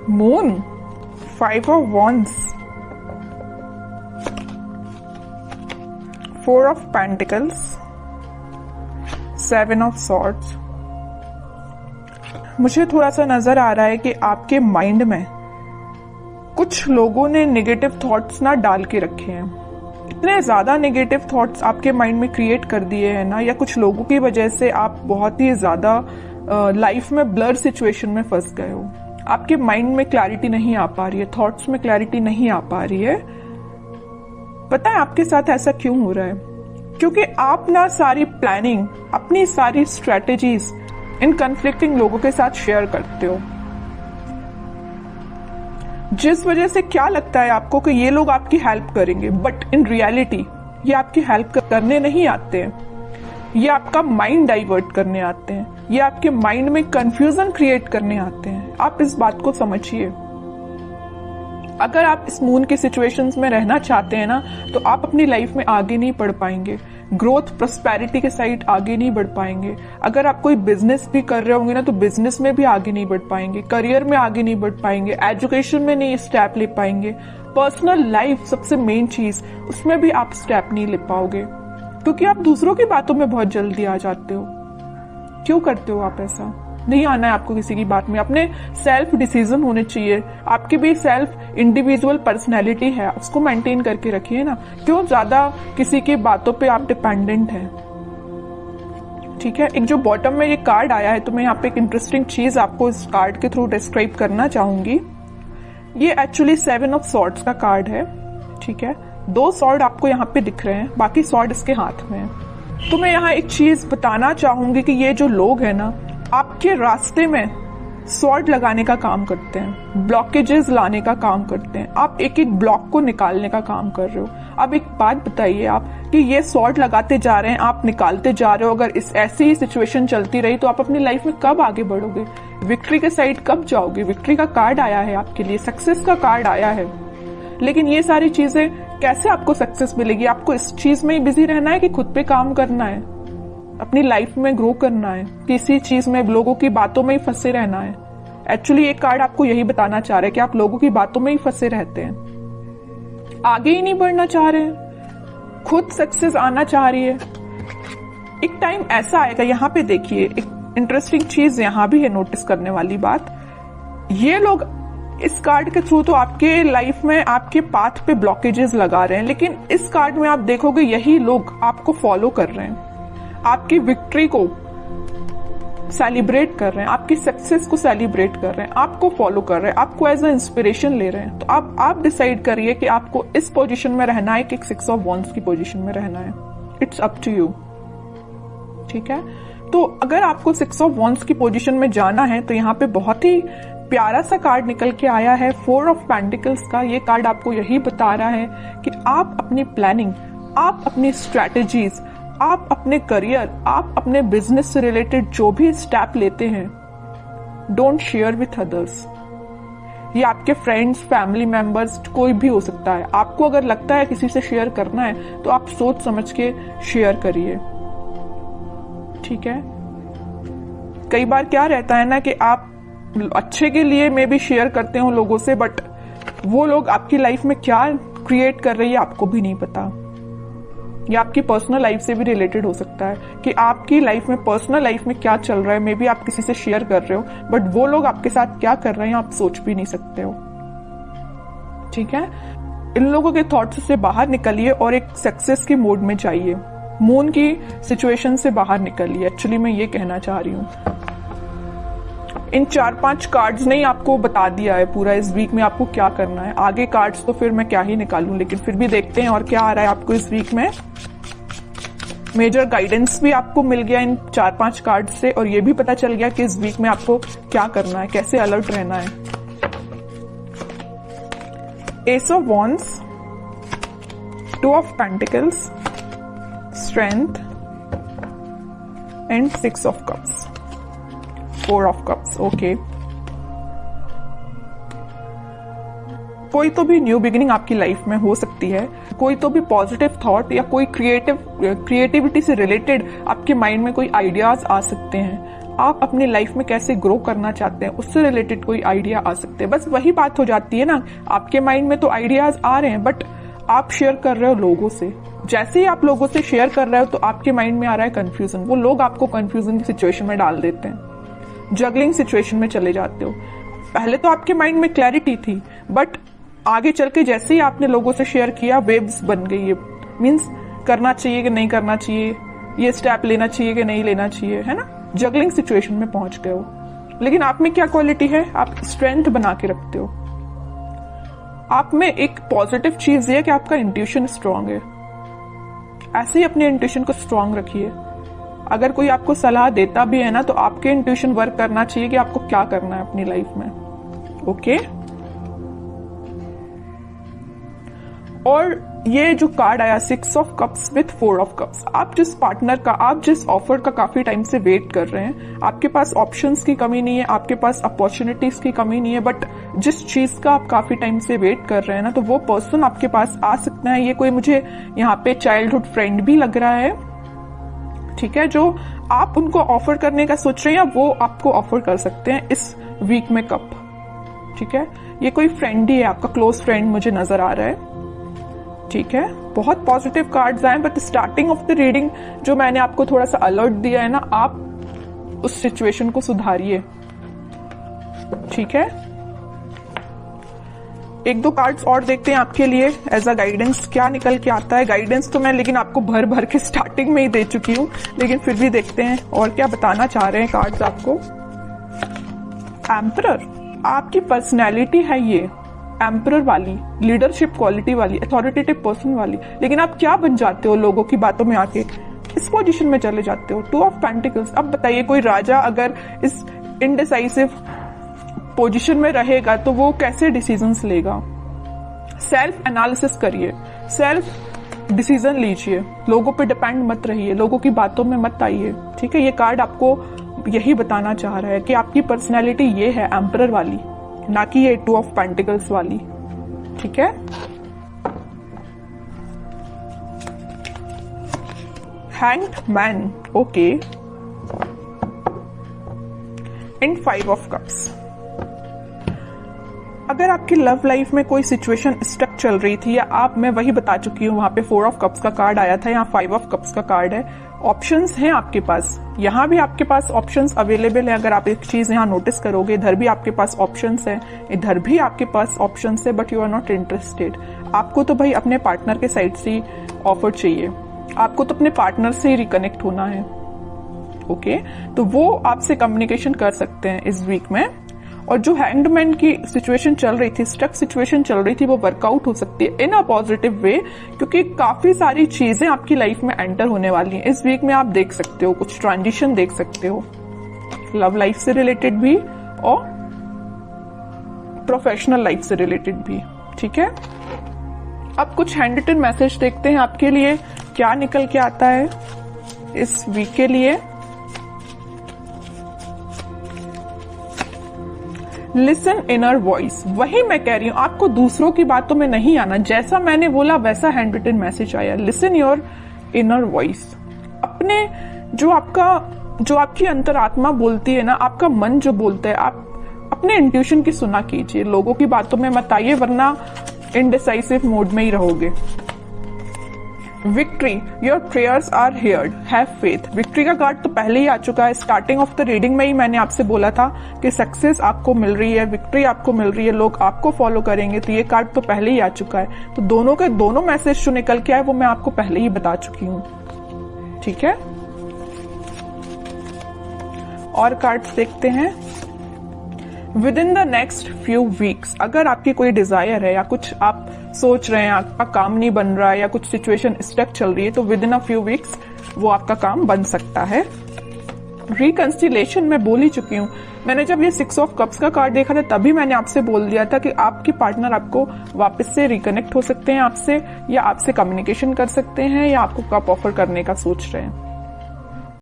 Moon, 5 of wands, 4 of pentacles, 7 of swords। मुझे थोड़ा सा नजर आ रहा है कि आपके माइंड में कुछ लोगों ने नेगेटिव थॉट्स ना डाल के रखे हैं। इतने ज्यादा नेगेटिव थॉट्स आपके माइंड में क्रिएट कर दिए हैं ना, या कुछ लोगों की वजह से आप बहुत ही ज्यादा लाइफ में ब्लर सिचुएशन में फंस गए हो। आपके माइंड में क्लैरिटी नहीं आ पा रही है, थॉट्स में क्लैरिटी नहीं आ पा रही है। पता है आपके साथ ऐसा क्यों हो रहा है? क्योंकि आप ना सारी प्लानिंग, अपनी सारी स्ट्रेटेजीज इन कन्फ्लिक्टिंग लोगों के साथ शेयर करते हो, जिस वजह से क्या लगता है आपको कि ये लोग आपकी हेल्प करेंगे, बट इन रियलिटी ये आपकी हेल्प करने नहीं आते हैं। ये आपका माइंड डाइवर्ट करने आते हैं, ये आपके माइंड में कंफ्यूजन क्रिएट करने आते हैं। आप इस बात को समझिए। अगर आप इस मून की सिचुएशंस में रहना चाहते हैं ना, तो आप अपनी लाइफ में आगे नहीं बढ़ पाएंगे, ग्रोथ प्रॉस्पेरिटी के साइड आगे नहीं बढ़ पाएंगे। अगर आप कोई बिजनेस भी कर रहे होंगे ना, तो बिजनेस में भी आगे नहीं बढ़ पाएंगे, करियर में आगे नहीं बढ़ पाएंगे, एजुकेशन में नहीं स्टेप ले पाएंगे, पर्सनल लाइफ सबसे मेन चीज, उसमें भी आप स्टेप नहीं ले पाओगे, क्योंकि आप दूसरों की बातों में बहुत जल्दी आ जाते हो। क्यों करते हो आप ऐसा? नहीं आना है आपको किसी की बात में। अपने सेल्फ डिसीजन होने चाहिए। आपकी भी सेल्फ इंडिविजुअल पर्सनैलिटी है, उसको मेंटेन करके रखिए ना। क्यों ज्यादा किसी की बातों पे आप डिपेंडेंट हैं? ठीक है। एक जो बॉटम में ये कार्ड आया है, तो मैं यहाँ पे एक इंटरेस्टिंग चीज आपको इस कार्ड के थ्रू डिस्क्राइब करना चाहूंगी। ये एक्चुअली 7 ऑफ सॉर्ड्स का कार्ड है। ठीक है, 2 सॉर्ड आपको यहाँ पे दिख रहे हैं, बाकी सॉर्ड इसके हाथ में है। तो मैं यहाँ एक चीज बताना चाहूंगी कि ये जो लोग हैं ना, आपके रास्ते में सॉर्ड लगाने का काम करते हैं, ब्लॉकेजेस लाने का काम करते हैं। आप एक एक ब्लॉक को निकालने का काम कर रहे हो। अब एक बात बताइए आप कि ये सॉर्ड लगाते जा रहे हैं, आप निकालते जा रहे हो। अगर इस ऐसी ही सिचुएशन चलती रही तो आप अपनी लाइफ में कब आगे बढ़ोगे? विक्ट्री के साइड कब जाओगे? विक्ट्री का कार्ड आया है आपके लिए, सक्सेस का कार्ड आया है। लेकिन ये सारी चीजें कैसे आपको सक्सेस मिलेगी? आपको इस चीज में ही बिजी रहना है कि खुद पे काम करना है, अपनी लाइफ में ग्रो करना है, किसी चीज में लोगों की बातों में ही फंसे रहना है? एक्चुअली एक कार्ड आपको यही बताना चाह रहा है कि आप लोगों की बातों में ही फंसे रहते हैं, आगे ही नहीं बढ़ना चाह रहे हैं, खुद सक्सेस आना चाह रही है। एक टाइम ऐसा आएगा, यहाँ पे देखिए एक इंटरेस्टिंग चीज यहाँ भी है नोटिस करने वाली बात। ये लोग इस कार्ड के थ्रू तो आपके लाइफ में आपके पाथ पे ब्लॉकेजेस लगा रहे हैं, लेकिन इस कार्ड में आप देखोगे यही लोग आपको फॉलो कर रहे हैं, आपकी विक्ट्री को सेलिब्रेट कर रहे हैं, आपकी सक्सेस को सेलिब्रेट कर रहे हैं, आपको फॉलो कर रहे हैं, आपको एज अ इंस्पिरेशन ले रहे हैं। तो आप डिसाइड करिए कि आपको इस पोजीशन में रहना है कि 6 ऑफ वॉन्ड्स की पोजीशन में रहना है। It's up to you. ठीक है, तो अगर आपको 6 ऑफ वॉन्ड्स की पोजीशन में जाना है, तो यहाँ पे बहुत ही प्यारा सा कार्ड निकल के आया है, 4 ऑफ पेंटिकल्स का। ये कार्ड आपको यही बता रहा है कि आप अपनी प्लानिंग, आप अपनी स्ट्रैटेजीज, आप अपने करियर, आप अपने बिजनेस से रिलेटेड जो भी स्टेप लेते हैं, डोंट शेयर विथ अदर्स। ये आपके फ्रेंड्स, फैमिली मेंबर्स, कोई भी हो सकता है। आपको अगर लगता है किसी से शेयर करना है, तो आप सोच समझ के शेयर करिए। ठीक है, कई बार क्या रहता है ना कि आप अच्छे के लिए मे भी शेयर करते हो लोगों से, बट वो लोग आपकी लाइफ में क्या क्रिएट कर रही है आपको भी नहीं पता। या आपकी पर्सनल लाइफ से भी रिलेटेड हो सकता है कि आपकी लाइफ में, पर्सनल लाइफ में क्या चल रहा है, मे बी आप किसी से शेयर कर रहे हो, बट वो लोग आपके साथ क्या कर रहे हैं आप सोच भी नहीं सकते हो। ठीक है, इन लोगों के थॉट्स से बाहर निकलिए और एक सक्सेस के मोड में जाइए। मून की सिचुएशन से बाहर निकलिए, एक्चुअली मैं ये कहना चाह रही हूँ। इन 4-5 कार्ड्स ने ही आपको बता दिया है पूरा इस वीक में आपको क्या करना है। आगे कार्ड्स तो फिर मैं क्या ही निकालूं, लेकिन फिर भी देखते हैं और क्या आ रहा है आपको इस वीक में। मेजर गाइडेंस भी आपको मिल गया इन 4-5 कार्ड से, और ये भी पता चल गया कि इस वीक में आपको क्या करना है, कैसे अलर्ट रहना है। S of wands, 2 of pentacles, strength and 6 of cups, 4 of cups. Okay, कोई तो भी न्यू बिगिनिंग आपकी लाइफ में हो सकती है, कोई तो भी पॉजिटिव थॉट या कोई क्रिएटिविटी से रिलेटेड आपके माइंड में कोई आइडियाज आ सकते हैं। आप अपनी लाइफ में कैसे ग्रो करना चाहते हैं उससे रिलेटेड कोई आइडिया आ सकते हैं। बस वही बात हो जाती है ना, आपके माइंड में तो आइडियाज आ रहे हैं बट आप शेयर कर रहे हो लोगों से। जैसे ही आप लोगों से शेयर कर रहे हो तो आपके माइंड में आ रहा है कंफ्यूजन, वो लोग आपको कंफ्यूजन की सिचुएशन में डाल देते हैं, जगलिंग सिचुएशन में चले जाते हो। पहले तो आपके माइंड में क्लैरिटी थी बट आगे चल के जैसे ही आपने लोगों से शेयर किया वेव्स बन गई है, मीन्स करना चाहिए कि नहीं करना चाहिए, ये स्टेप लेना चाहिए कि नहीं लेना चाहिए, है ना, जगलिंग सिचुएशन में पहुंच गए हो। लेकिन आप में क्या क्वालिटी है, आप स्ट्रेंथ बना के रखते हो। आप में एक पॉजिटिव चीज ये है कि आपका इंट्यूशन स्ट्रांग है। ऐसे ही अपने इंट्यूशन को स्ट्रांग रखिए। अगर कोई आपको सलाह देता भी है ना तो आपके इंट्यूशन वर्क करना चाहिए कि आपको क्या करना है अपनी लाइफ में। ओके, और ये जो कार्ड आया 6 of cups with 4 of cups, आप जिस पार्टनर का, आप जिस ऑफर का काफी टाइम से वेट कर रहे हैं, आपके पास ऑप्शंस की कमी नहीं है, आपके पास अपॉर्चुनिटीज की कमी नहीं है, बट जिस चीज का आप काफी टाइम से वेट कर रहे हैं ना, तो वो पर्सन आपके पास आ सकता है। ये कोई मुझे यहाँ पे चाइल्डहुड फ्रेंड भी लग रहा है, ठीक है, जो आप उनको ऑफर करने का सोच रहे हैं या वो आपको ऑफर कर सकते हैं इस वीक में कप, ठीक है। ये कोई फ्रेंड ही है, आपका क्लोज फ्रेंड मुझे नजर आ रहा है, ठीक है। बहुत पॉजिटिव कार्ड्स आए but starting of the reading जो मैंने आपको थोड़ा सा अलर्ट दिया है ना, आप उस सिचुएशन को सुधारिए, ठीक है। एक दो कार्ड्स और देखते हैं आपके लिए एज अ गाइडेंस, क्या निकल के आता है। गाइडेंस तो मैं लेकिन आपको भर भर के स्टार्टिंग में ही दे चुकी हूँ, लेकिन फिर भी देखते हैं और क्या बताना चाह रहे हैं कार्ड्स आपको। एम्परर, आपकी पर्सनैलिटी है ये एम्परर वाली, लीडरशिप क्वालिटी वाली, अथॉरिटेटिव पर्सन वाली, लेकिन आप क्या बन जाते हो लोगों की बातों में आके, इस पोजीशन में चले जाते हो। 2 ऑफ पेंटिकल्स, अब बताइए कोई राजा अगर इस इनडिसाइसिव पोजीशन में रहेगा तो वो कैसे डिसीजंस लेगा। सेल्फ एनालिसिस करिए, सेल्फ डिसीजन लीजिए, लोगों पे डिपेंड मत रहिए, लोगों की बातों में मत आइए, ठीक है। ये कार्ड आपको यही बताना चाह रहा है कि आपकी पर्सनैलिटी ये है एम्परर वाली, ना कि ये 2 ऑफ पेंटिकल्स वाली, ठीक है। Hanged man, okay, and 5 of cups. अगर आपकी लव लाइफ में कोई सिचुएशन स्टक चल रही थी या आप, मैं वही बता चुकी हूं, वहां पे 4 ऑफ कप्स का कार्ड आया था, यहाँ 5 ऑफ कप्स का कार्ड है। ऑप्शंस हैं आपके पास, यहाँ भी आपके पास ऑप्शंस अवेलेबल है। अगर आप एक चीज यहाँ नोटिस करोगे, इधर भी आपके पास ऑप्शंस है, इधर भी आपके पास ऑप्शंस है, but you are not interested. आपको तो भाई अपने पार्टनर के साइड से ऑफर चाहिए, आपको तो अपने पार्टनर से ही रिकनेक्ट होना है, ओके। तो वो आपसे कम्युनिकेशन कर सकते हैं इस वीक में। और जो हैंगमैन की सिचुएशन चल रही थी, स्टक सिचुएशन चल रही थी, वो वर्कआउट हो सकती है इन अ पॉजिटिव वे, क्योंकि काफी सारी चीजें आपकी लाइफ में एंटर होने वाली हैं इस वीक में। आप देख सकते हो कुछ ट्रांजिशन देख सकते हो, लव लाइफ से रिलेटेड भी और प्रोफेशनल लाइफ से रिलेटेड भी, ठीक है। अब कुछ हैंड रिटन मैसेज देखते हैं आपके लिए क्या निकल के आता है इस वीक के लिए। लिसन इनर वॉइस, वही मैं कह रही हूं, आपको दूसरों की बातों में नहीं आना, जैसा मैंने बोला वैसा हैंड रिटन मैसेज आया। लिसन योर इनर वॉइस, अपने जो आपकी अंतरात्मा बोलती है ना, आपका मन जो बोलता है, आप अपने इंट्यूशन की सुना कीजिए, लोगों की बातों में मत आइए वरना इनडिसाइसिव मोड में ही रहोगे। Victory, your prayers are heard, have faith. Victory का कार्ड तो पहले ही आ चुका है, स्टार्टिंग ऑफ द रीडिंग में ही मैंने आपसे बोला था कि सक्सेस आपको मिल रही है, विक्ट्री आपको मिल रही है, लोग आपको फॉलो करेंगे, तो ये कार्ड तो पहले ही आ चुका है। तो दोनों के दोनों मैसेज जो निकल के आए वो मैं आपको पहले ही बता चुकी हूँ, ठीक है। और कार्ड्स देखते हैं। With in the next few weeks, अगर आपकी कोई डिजायर है या कुछ आप सोच रहे हैं, आपका काम नहीं बन रहा है या कुछ सिचुएशन स्टक चल रही है, तो with in a few weeks वो आपका काम बन सकता है। रिकंसिलेशन मैं बोल ही चुकी हूँ, मैंने जब ये 6 ऑफ कप्स का कार्ड देखा था तभी मैंने आपसे बोल दिया था कि आपके पार्टनर आपको वापस से रिकनेक्ट हो सकते हैं आपसे, या आपसे कम्युनिकेशन कर सकते हैं, या आपको कप ऑफर करने का सोच रहे हैं।